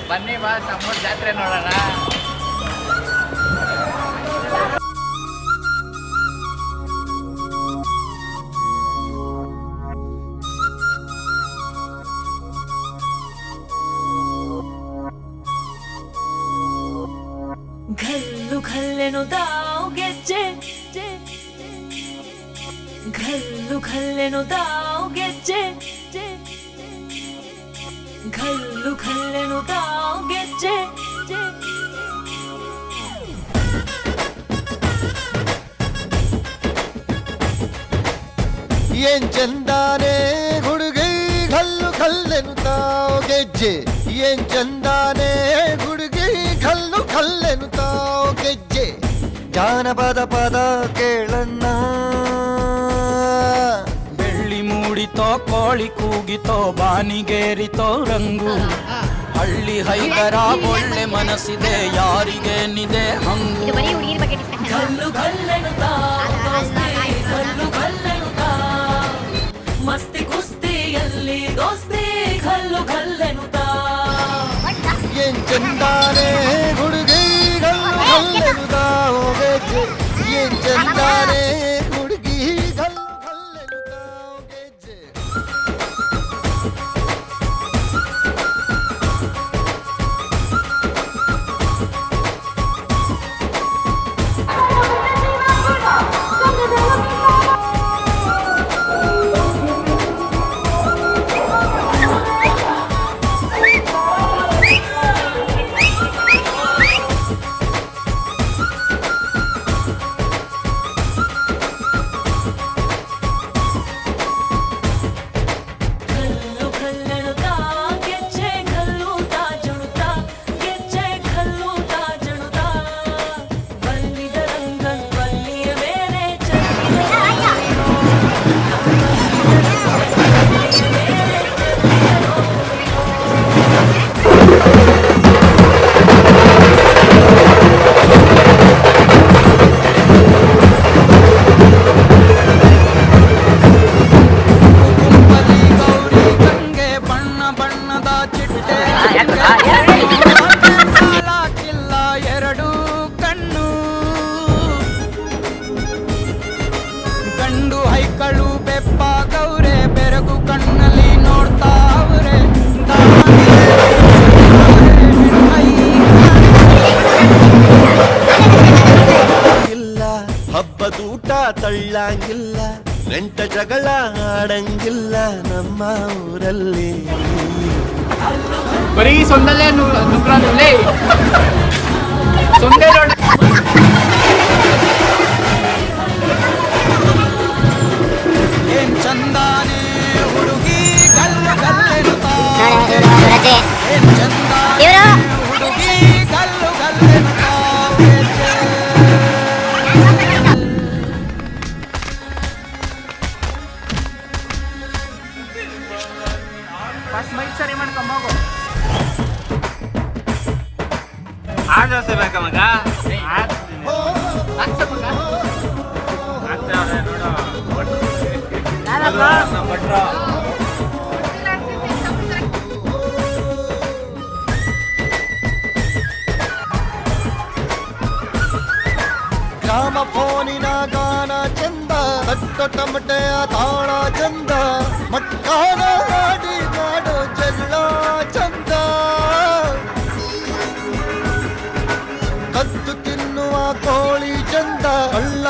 ಬನ್ನಿ ಬಾ ನಮ್ಮೂರ್ ಜಾತ್ರೆ ನೋಡೋಣ. ಘಲ್ಲು ಘಲ್ಲೆನು ತಾವು ಗೆಜ್ಜೆ, ಘಲ್ಲು ಘಲ್ಲೆನು ತಾವು ಗೆಜ್ಜೆ, ಘಲ್ಲು ಘಲ್ಲೆನು ತಾವು ಗೆಜ್ಜೆ. ಏನ್ ಚಂದಾನೆ ಹುಡುಗಿ ಘಲ್ಲು ಘಲ್ಲೆನು ತಾವು ಗೆಜ್ಜೆ, ಏನ್ ಚಂದಾನೆ ಹುಡುಗಿ ಘಲ್ಲು ಘಲ್ಲೆನು ತಾವು ಗೆಜ್ಜೆ. ಜಾನಪದ ಪದ ಕೇಳಣ್ಣ, ಬೆಳ್ಳಿ ಮೂಡಿತೋ ಕೋಳಿ ಕೂಗಿತೋ ಬಾನಿಗೇರಿತೋ ರಂಗು. ಹಳ್ಳಿ ಹೈದರ ಒಳ್ಳೆ ಮನಸ್ಸಿದೆ ಯಾರಿಗೇನಿದೆ ಹಂಗು. ಘಲ್ಲು ಘಲ್ಲೆನು ತಾವು ದೋಸ್ತಿ, ಘಲ್ಲು ಘಲ್ಲೆನು ತಾವು ಮಸ್ತಿ ಕುಸ್ತಿಯಲ್ಲಿ ದೋಸ್ತಿ, ಘಲ್ಲು ಘಲ್ಲೆನು ತಾವು. ಏನ್ ಚಂದಾನೆ ಹುಡುಗಿ ಘಲ್ಲು ಘಲ್ಲೆನು ತಾವು ಗೆಜ್ಜೆ, ಏನ್ ಚಂದಾನೆ ಹುಡುಗಿ ಘಲ್ಲು ಘಲ್ಲೆನು ತಾವು ಗೆಜ್ಜೆ. ಘಲ್ಲು ಘಲ್ಲೆನು ತಾವು ಗೆಜ್ಜೆ, ಘಲ್ಲು ತಾ ಜುಣುತಾ ಗೆಜ್ಜೆ, ಘಲ್ಲು ತಾ ಜುಣುತಾ. ಬಲ್ಲಿದ ರಂಗನ್ ಬಲ್ಲಿಯ ಮೇಲೆ ಚಂದಿರೋ, ಕುಂಬಲಿ ಗೌರಿ ಗಂಗೆ ಬಣ್ಣ ಬಣ್ಣದ ಚಿಟ್ಟೆ, ಸಾಲಾಕಿಲ್ಲ ಎರಡು ಕಣ್ಣು. ಗಂಡು ಹೈಕಳು ಬೆಪ್ಪ ಗೌರೆ ಬೆರಗು ಕಣ್ಣಲ್ಲಿ ನೋಡ್ತಾವ್ರೆ. ಇಲ್ಲ ಹಬ್ಬದೂಟ ತಳ್ಳಂಗಿಲ್ಲ, ನೆಂಟ ಜಗಳ ಆಡಂಗಿಲ್ಲ ನಮ್ಮ ಊರಲ್ಲಿ. ಬರೀ ಸೊಂದಲ್ಲೇ ನುಗ್ರೇ ಸೊಂದೆ ನೋಡ. ಏನ್ ಚಂದಾನೆ ಹುಡುಗಿ ಗಲ್ಲು ಗಲ್ಲೆನು ತಾವು, ಏನ್ ಚಂದಾನೆ ಹುಡುಗಿ ಗಲ್ಲು ಗಲ್ಲೆನು ತಾವು ಗೆಜ್ಜೆ. ಫಸ್ಟ್ ಮೈಕ್ ಸರಿ ಮಾಡ್ಕೊಂಬೋಗು. ಆಡ್ಸೆ ಬೇಕಾ ಮಗ? ಗ್ರಾಮ ಫೋನಿನ ಗಾನ ಚಂದ, ತಟ್ಟ ಟಮಟೆಯ ತಾಳ ಚಂದ, ಮಟ್ಕಾನ ಹಾಡಿ ಮಾಡೋ ಜಗಳ ಚಂದ. ಕದ್ದು ತಿನ್ನುವ ಕೋಳಿ ಚಂದ, ಕಳ್ಳ